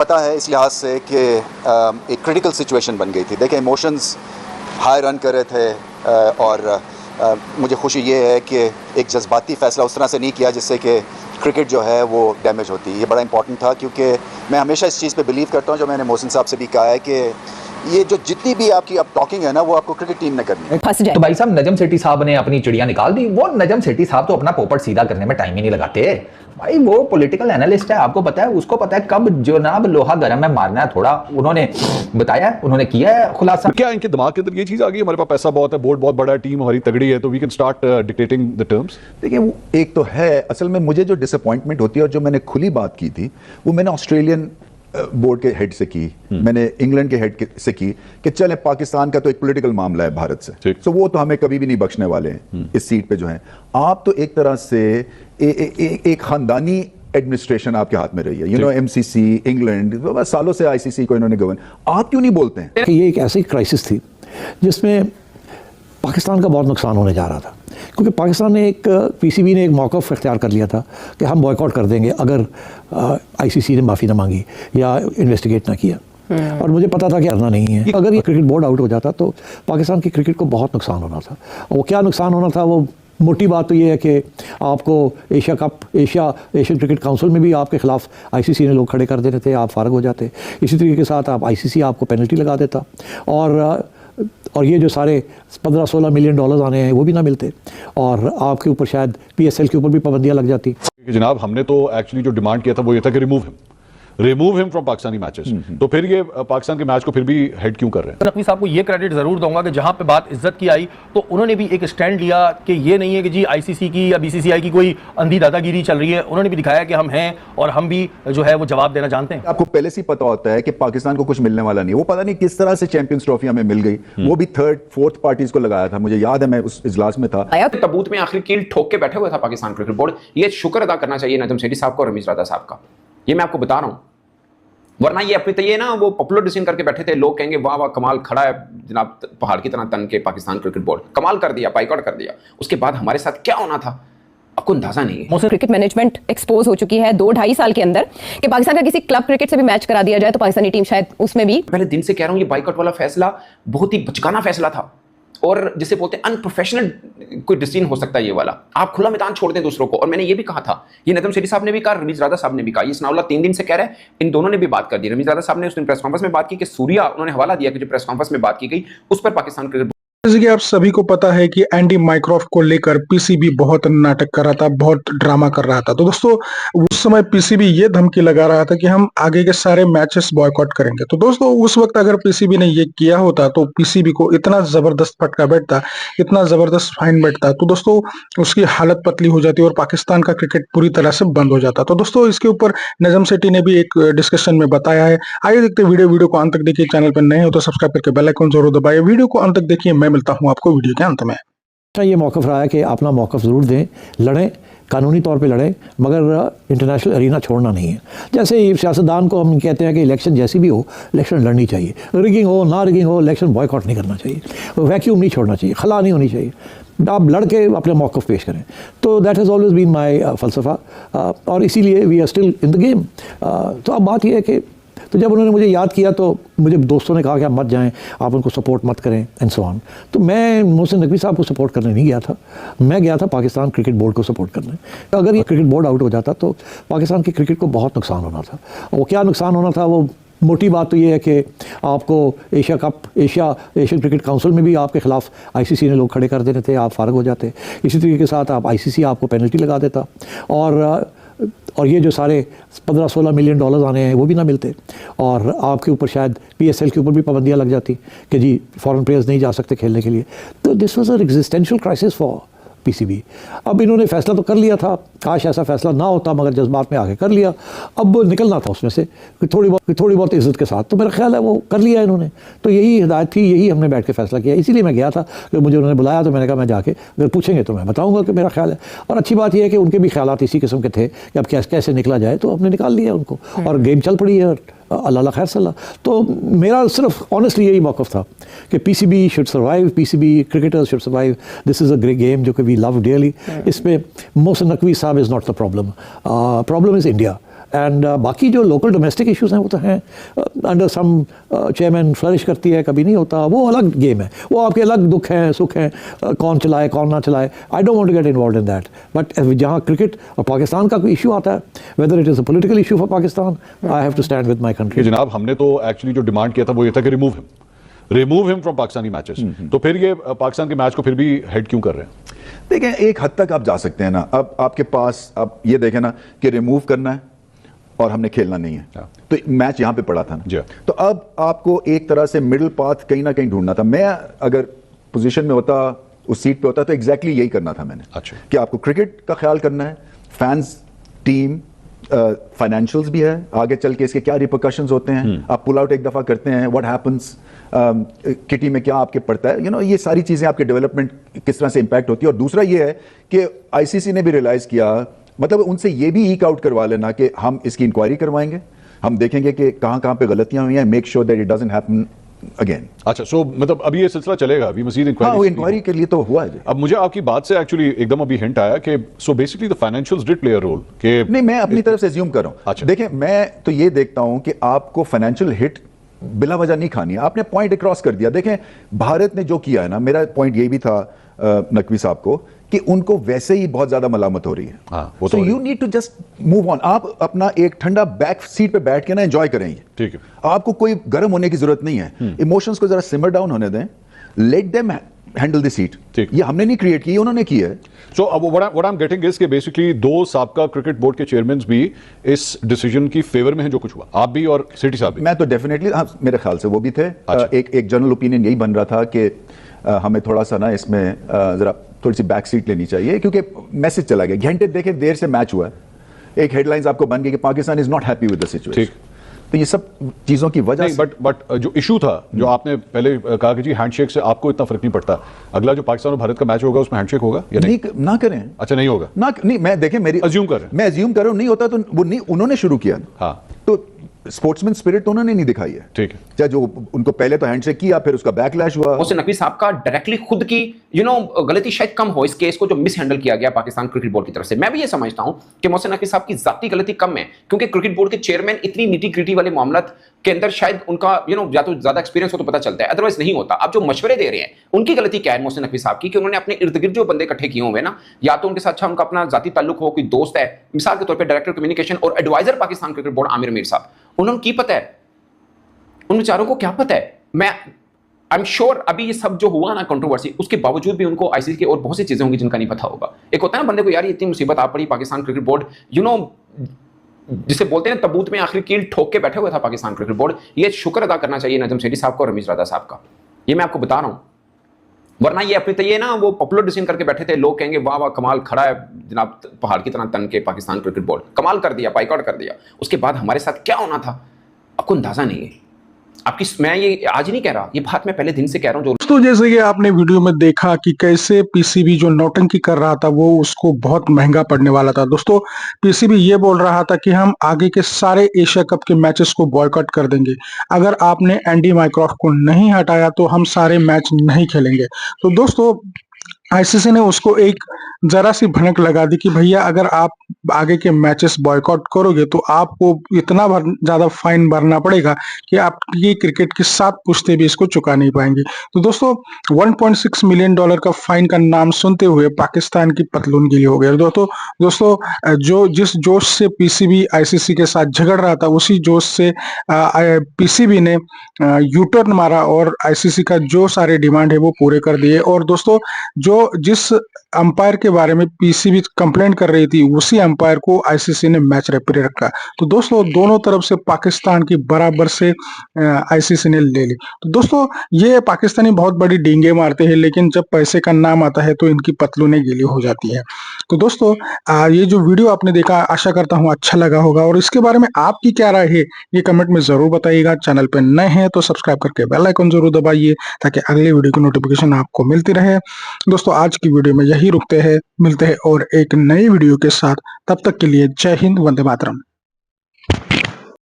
पता है इस लिहाज से कि एक क्रिटिकल सिचुएशन बन गई थी। देखें, इमोशंस हाई रन कर रहे थे और मुझे खुशी ये है कि एक जज्बाती फ़ैसला उस तरह से नहीं किया जिससे कि क्रिकेट जो है वो डैमेज होती। ये बड़ा इंपॉर्टेंट था क्योंकि मैं हमेशा इस चीज़ पे बिलीव करता हूँ, जो मैंने मोहसिन साहब से भी कहा है कि ये जो जितनी भी आपकी अब टॉकिंग है ना, वो आपको क्रिकेट टीम ने करनी है। तो भाई साहब, नजम सेठी साहब ने अपनी चिड़िया निकाल दी। वो नजम सेठी साहब तो अपना पोपट सीधा करने में टाइम ही नहीं लगाते भाई। वो पॉलिटिकल एनालिस्ट है, आपको पता है, उसको पता है कब जनाब लोहा गर्म है मारना है थोड़ा। उन्होंने बताया, उन्होंने किया है खुलासा। क्या इनके दिमाग के अंदर ये चीज आ गई, हमारे पास पैसा बहुत है, बोर्ड बहुत बड़ा है, टीम हमारी तगड़ी है, तो we can start dictating the terms? देखिए, एक तो है असल में मुझे जो डिसअपॉइंटमेंट होती है, और जो मैंने खुली बात की थी, वो मैंने ऑस्ट्रेलियन बोर्ड के हेड से की, मैंने इंग्लैंड के हेड से की कि चले पाकिस्तान का तो एक पॉलिटिकल मामला है भारत से, तो वो तो हमें कभी भी नहीं बख्शने वाले हैं इस सीट पे जो है। आप तो एक तरह से एक खानदानी एडमिनिस्ट्रेशन आपके हाथ में रही है, यू नो, एमसीसी, इंग्लैंड, सालों से आईसीसी को इन्होंने गवर्न। आप क्यों नहीं बोलते हैं? ये एक ऐसी क्राइसिस थी जिसमें पाकिस्तान का बहुत नुकसान होने जा रहा था, क्योंकि पाकिस्तान ने पीसीबी ने एक मौक़िफ़ इख्तियार कर लिया था कि हम बॉयकॉट कर देंगे अगर आईसीसी ने माफ़ी ना मांगी या इन्वेस्टिगेट ना किया। और मुझे पता था कि करना नहीं है। अगर ये क्रिकेट बोर्ड आउट हो जाता तो पाकिस्तान की क्रिकेट को बहुत नुकसान होना था। और वो क्या नुकसान होना था, वो मोटी बात तो ये है कि आपको एशियन क्रिकेट काउंसिल में भी आपके खिलाफ आईसीसी ने लोग खड़े कर देते थे, आप फारग हो जाते। इसी तरीके के साथ आप आईसीसी आपको पेनल्टी लगा देता, और ये जो सारे 15-16 मिलियन डॉलर्स आने हैं वो भी ना मिलते, और आपके ऊपर शायद पीएसएल के ऊपर भी पाबंदियां लग जाती। जनाब, हमने तो एक्चुअली जो डिमांड किया था वो ये था कि remove him from Pakistani matches. तो फिर ये पाकिस्तान के मैच को फिर भी हेड क्यों कर रहे हैं? नकवी साहब को ये क्रेडिट जरूर दूंगा कि जहां पे बात इज्जत की आई तो उन्होंने भी एक स्टैंड लिया कि ये नहीं है कि जी आईसीसी की या बीसीसीआई की कोई अंधी दादागिरी चल रही है। उन्होंने भी दिखाया कि हम हैं और हम भी जो है वो जवाब देना जानते हैं। आपको पहले से पता होता है कि पाकिस्तान को कुछ मिलने वाला नहीं। वो पता नहीं किस तरह से चैंपियंस ट्रॉफी हमें मिल गई, वो भी थर्ड फोर्थ पार्टीज को लगाया था। मुझे याद है, मैं उस इजलास में था। तबूत में आखिर कील ठोक के बैठे हुए था पाकिस्तान क्रिकेट बोर्ड। ये शुक्र अदा करना चाहिए नजम सेठी साहब को और रमीज राजा साहब का। ये मैं आपको बता रहा हूं, वरना ये अपनी ये ना वो पॉपुलर डिसीजन करके बैठे थे। लोग कहेंगे वाह वाह कमाल, खड़ा है जनाब पहाड़ की तरह तन के पाकिस्तान क्रिकेट बोर्ड, कमाल कर दिया, बाइकआउट कर दिया। उसके बाद हमारे साथ क्या होना था आपको अंदाजा नहीं है। क्रिकेट मैनेजमेंट एक्सपोज हो चुकी है 2-2.5 साल के अंदर कि पाकिस्तान का किसी क्लब क्रिकेट से भी मैच करा दिया जाए तो पाकिस्तानी टीम शायद उसमें भी। पहले दिन से कह रहा हूं, ये बाइकआउट वाला फैसला बहुत ही बचकाना फैसला था, और जिसे बोलते हैं अनप्रोफेशनल कोई डिसीजन हो सकता है ये वाला। आप खुला मैदान छोड़ दें दूसरों को। और मैंने ये भी कहा था, ये नजम सेठी साहब ने भी कहा, रमीज राजा साहब ने भी कहा, ये सनाउल्लाह 3 दिन से कह रहे हैं, इन दोनों ने भी बात कर दी। रमीज राजा साहब ने उस दिन प्रेस कॉन्फ्रेंस में बात की कि सूर्या, उन्होंने हवाला दिया कि जो प्रेस कॉन्फ्रेंस में बात की गई उस पर पाकिस्तान क्रिकेट। जैसे कि आप सभी को पता है कि एंडी माइक्रोफ को लेकर पीसीबी बहुत नाटक कर रहा था, बहुत ड्रामा कर रहा था। तो दोस्तों, उस समय पीसीबी ये धमकी लगा रहा था कि हम आगे के सारे मैचेस बॉयकॉट करेंगे। तो दोस्तों, उस वक्त अगर पीसीबी ने ये किया होता तो पीसीबी को इतना जबरदस्त फटका बैठता, इतना जबरदस्त फाइन बैठता, तो दोस्तों उसकी हालत पतली हो जाती और पाकिस्तान का क्रिकेट पूरी तरह से बंद हो जाता। तो दोस्तों, इसके ऊपर नजम सेठी ने भी एक डिस्कशन में बताया है। आइए देखते वीडियो को अंत तक देखिए। चैनल पर नए हो तो सब्सक्राइब करके बेल आइकन जरूर दबाइए। वीडियो को अंत तक देखिए, मैं मिलता हूं आपको वीडियो के अंत में। ये मौक़िफ़ रहा है कि अपना मौक़िफ़ ज़रूर दें, लड़ें, कानूनी तौर पे लड़ें, मगर इंटरनेशनल अरीना छोड़ना नहीं है। जैसे सियासतदान को हम कहते हैं कि इलेक्शन जैसी भी हो, इलेक्शन लड़नी चाहिए, रिगिंग हो ना रिगिंग हो, इलेक्शन बॉयकॉट नहीं करना चाहिए, वैक्यूम नहीं छोड़ना चाहिए, खला नहीं होनी चाहिए। आप लड़ के अपने मौक़िफ़ पेश करें। तो that has always been my फ़लसफ़ा, और इसीलिए we are still in the game. तो अब बात यह है कि तो जब उन्होंने मुझे याद किया तो मुझे दोस्तों ने कहा कि आप मत जाएं, आप उनको सपोर्ट मत करें एंड सो ऑन। तो मैं मोहसिन नकवी साहब को सपोर्ट करने नहीं गया था, मैं गया था पाकिस्तान क्रिकेट बोर्ड को सपोर्ट करने। तो अगर ये क्रिकेट बोर्ड आउट हो जाता तो पाकिस्तान की क्रिकेट को बहुत नुकसान होना था। वो क्या नुकसान होना था, वो मोटी बात तो ये है कि आपको एशियन क्रिकेट काउंसिल में भी आपके खिलाफ आईसीसी ने लोग खड़े कर देते थे, आप फारग हो जाते। इसी तरीके के साथ आप आईसीसी आपको पेनल्टी लगा देता, और ये जो सारे 15-16 मिलियन डॉलर्स आने हैं वो भी ना मिलते, और आपके ऊपर शायद पीएसएल के ऊपर भी पाबंदियां लग जाती कि जी फॉरेन प्लेयर्स नहीं जा सकते खेलने के लिए। तो this was an existential crisis for PCB. अब इन्होंने फैसला तो कर लिया था, काश ऐसा फैसला ना होता, मगर जज्बात में आके कर लिया। अब निकलना था उसमें से थोड़ी बहुत इज्जत के साथ। तो मेरा ख्याल है वो कर लिया इन्होंने। तो यही हिदायत थी, यही हमने बैठ के फैसला किया। इसीलिए मैं गया था कि मुझे उन्होंने बुलाया, तो मैंने कहा मैं जाके अगर पूछेंगे तो मैं बताऊंगा कि मेरा ख्याल है। और अच्छी बात यह है कि उनके भी ख्यालात इसी किस्म के थे कि अब कैसे निकला जाए, तो हमने निकाल लिया उनको, और गेम चल पड़ी है। अल्लाह खैर सल्ला। तो मेरा सिर्फ ऑनेस्टली यही मौक़िफ़ था कि PCB should survive, PCB cricketers should survive, this is a great game जो कि वी लव डियरली। इसमें मोहसिन नकवी साहब is not the problem, problem is India. And बाकी जो लोकल डोमेस्टिक इश्यूज हैं वो तो हैं, अंडर सम चेयरमैन फ्लरिश करती है, कभी नहीं होता, वो अलग गेम है, वो आपके अलग दुख हैं सुख हैं, कौन चलाए कौन ना चलाए, I don't want to get involve in that. But जहाँ क्रिकेट और पाकिस्तान का कोई इशू आता है, whether it is a political issue for Pakistan, I have to stand with my country. जनाब हमने तो एक्चुअली जो डिमांड किया था वो ये था कि remove him from Pakistani matches, तो फिर ये पाकिस्तान के मैच को फिर भी हेड क्यों कर रहे हैं? देखें, एक हद तक आप जा सकते हैं ना, अब आपके पास आप ये देखें ना कि रिमूव करना है और हमने खेलना नहीं है, तो मैच यहां पे पड़ा था ना, तो अब आपको एक तरह से मिडिल पाथ कहीं ना कहीं ढूंढना था। मैं अगर पोजीशन में होता, उस सीट पे होता, तो एग्जैक्टली यही करना था मैंने। अच्छा, कि आपको क्रिकेट का ख्याल करना है, फैंस, टीम, फाइनेंशियल्स भी है, आगे चल के इसके क्या रिपरकशंस होते हैं, आप पुल आउट एक दफा करते हैं, व्हाट हैपेंस, किटी में क्या आपके पड़ता है, यू नो, ये सारी चीजें आपके डेवलपमेंट किस तरह से इंपैक्ट होती है। और दूसरा ये है कि आईसीसी ने भी रियलाइज किया, मतलब उनसे ये भी ईक आउट करवा लेना कि हम इसकी इंक्वायरी करवाएंगे, हम देखेंगे कि कहां पे गलतियां हुई हैं, make sure that it doesn't happen again. अच्छा, सो मतलब अभी ये सिलसिला चलेगा, अभी मजीद इंक्वायरी के लिए तो हुआ है। अब मुझे आपकी बात से एक्चुअली एकदम अभी हिंट आया कि so basically the financials did play a role कि नहीं, मैं अपनी तरफ से अज्यूम कर रहा हूं। अच्छा, देखें, मैं तो ये देखता हूं कि आपको फाइनेंशियल हिट बिला वजह नहीं खानी है, आपने पॉइंट क्रॉस कर दिया। देखें, भारत ने जो किया है ना, मेरा पॉइंट ये भी था नकवी साहब को कि उनको वैसे ही बहुत ज्यादा मलामत हो रही है, so you need to just move on. आप अपना एक ठंडा बैक सीट पे बैठ के ना एंजॉय करेंगे, ठीक है, आपको कोई गर्म होने की जरूरत नहीं है, इमोशंस को जरा सिमर डाउन होने दें, let them handle the seat. ये हमने नहीं क्रिएट की, उन्होंने की है। सो अब what I am getting is कि बेसिकली दो साबका क्रिकेट बोर्ड के चेयरमैन भी इस डिसीजन की फेवर में हैं जो कुछ हुआ, आप भी और सिटी साहब भी। मैं तो डेफिनेटली, मेरे ख्याल से वो भी थे। अच्छा। एक जनरल ओपिनियन यही बन रहा था कि हमें थोड़ा सा ना इसमें जरा थोड़ी सी बैक सीट लेनी चाहिए, क्योंकि मैसेज चला गया, घंटे देखे देर से मैच हुआ है, एक हेडलाइंस आपको बन गई कि Pakistan is not happy with the situation. तो ये सब चीजों की वजह से, बट जो इशू था, जो आपने पहले कहा कि जी हैंडशेक से आपको इतना फर्क नहीं पड़ता, अगला जो पाकिस्तान और भारत का मैच होगा उसमें हैंडशेक होगा या नहीं? ना करें। अच्छा, नहीं होगा ना, नहीं, मैं देखें, मेरी अज्यूम कर रहे हैं, मैं अज्यूम कर रहा हूं, नहीं होता तो वो नहीं, उन्होंने शुरू किया। हाँ, तो स्पोर्ट्समैन स्पिरिट तो उन्होंने नहीं दिखाई है, ठीक है, चाहे जो उनको पहले तो हैंडशेक किया, फिर उसका बैकलैश हुआ। मोहसिन नकवी साहब का डायरेक्टली खुद की गलती शायद कम हो इस केस को जो मिस हैंडल किया गया पाकिस्तान क्रिकेट बोर्ड की तरफ से। मैं भी ये समझता हूं कि मोहसिन नकवी साहब की जाती गलती कम है, क्योंकि क्रिकेट बोर्ड के चेयरमैन इतनी नीटी ग्रिटी वाले मामलात के अंदर शायद उनका या तो ज्यादा एक्सपीरियंस हो तो पता चलता है, अदरवाइज नहीं होता। अब जो मशवरे दे रहे हैं, उनकी गलती क्या है मोहसिन नकवी साहब की, कि उन्होंने अपने इर्द गिर्द जो बंदे इकट्ठे किए हुए ना, या तो उनके साथ अच्छा उनका अपना जाती ताल्लुक हो, कोई दोस्त है, मिसाल के तौर पर डायरेक्टर कम्युनिकेशन और advisor Pakistan cricket board Aamir Mir साहब, उन्होंने की पता है, उन बेचारों को क्या पता है। मैं आई एम श्योर अभी ये सब जो हुआ ना कंट्रोवर्सी, उसके बावजूद भी उनको आईसीसी की और बहुत सी चीजें होंगी जिनका नहीं पता होगा। एक होता है ना बंदे को, यार ये इतनी मुसीबत आ पड़ी, पाकिस्तान क्रिकेट बोर्ड जिसे बोलते हैं तबूत में आखिरी कील ठोक के बैठे हुए था पाकिस्तान क्रिकेट बोर्ड। ये शुक्र अदा करना चाहिए नजम सेठी साहब का और रमीज रादा साहब का, ये मैं आपको बता रहा हूं। वरना ये अपनी तय ना वो पॉपुलर डिसीजन करके बैठे थे, लोग कहेंगे वाह वाह कमाल, खड़ा है जनाब पहाड़ की तरह तन के पाकिस्तान क्रिकेट बोर्ड, कमाल कर दिया, बाइकआउट कर दिया। उसके बाद हमारे साथ क्या होना था आपको अंदाजा नहीं है। आपकी, मैं ये आज नहीं कह रहा, ये बात मैं पहले दिन से कह रहा हूं। तो जैसे कि आपने वीडियो में देखा कि कैसे पीसीबी जो नौटंकी कर रहा था वो उसको बहुत महंगा पड़ने वाला था। दोस्तों, पीसीबी ये बोल रहा था कि हम आगे के सारे एशिया कप के मैचेस को बॉयकॉट कर देंगे, अगर आपने एंडी माइक्रोफ्ट को नहीं हटाया तो हम सारे मैच नहीं खेलेंगे। तो दोस्तों, आईसीसी ने उसको एक जरा सी भनक लगा दी कि भैया अगर आप आगे के मैचेस बॉयकॉट करोगे तो आपको इतना ज्यादा फाइन भरना पड़ेगा कि आपकी क्रिकेट की 7 पुश्तें भी इसको चुका नहीं पाएंगी। तो दोस्तों, $1.6 मिलियन का फाइन का नाम सुनते हुए पाकिस्तान की पतलून गीली हो गई। दोस्तों, जो जिस जोश से पीसीबी आईसीसी के साथ झगड़ रहा था, उसी जोश से पीसीबी ने यू टर्न मारा और आईसीसी का जो सारे डिमांड है वो पूरे कर दिए। और दोस्तों, जिस अंपायर के बारे में पीसीबी कंप्लेंट कर रही थी, उसी अंपायर को आईसीसी ने मैच रेफरी रखा। तो दोस्तों, दोनों तरफ से पाकिस्तान की बराबर से आईसीसी ने ले ली। तो दोस्तों, ये पाकिस्तानी बहुत बड़ी डींगे मारते हैं, लेकिन जब पैसे का नाम आता है तो इनकी पतलूनें गीली हो जाती है। तो दोस्तों, ये जो वीडियो आपने देखा, आशा करता हूँ अच्छा लगा होगा, और इसके बारे में आपकी क्या राय है ये कमेंट में जरूर बताइएगा। चैनल पे नए हैं तो सब्सक्राइब करके बेल आइकन जरूर दबाइए ताकि अगले वीडियो की नोटिफिकेशन आपको मिलती रहे। दोस्तों, आज की वीडियो में यही रुकते हैं, मिलते हैं और एक नई वीडियो के साथ। तब तक के लिए जय हिंद, वंदे मातरम।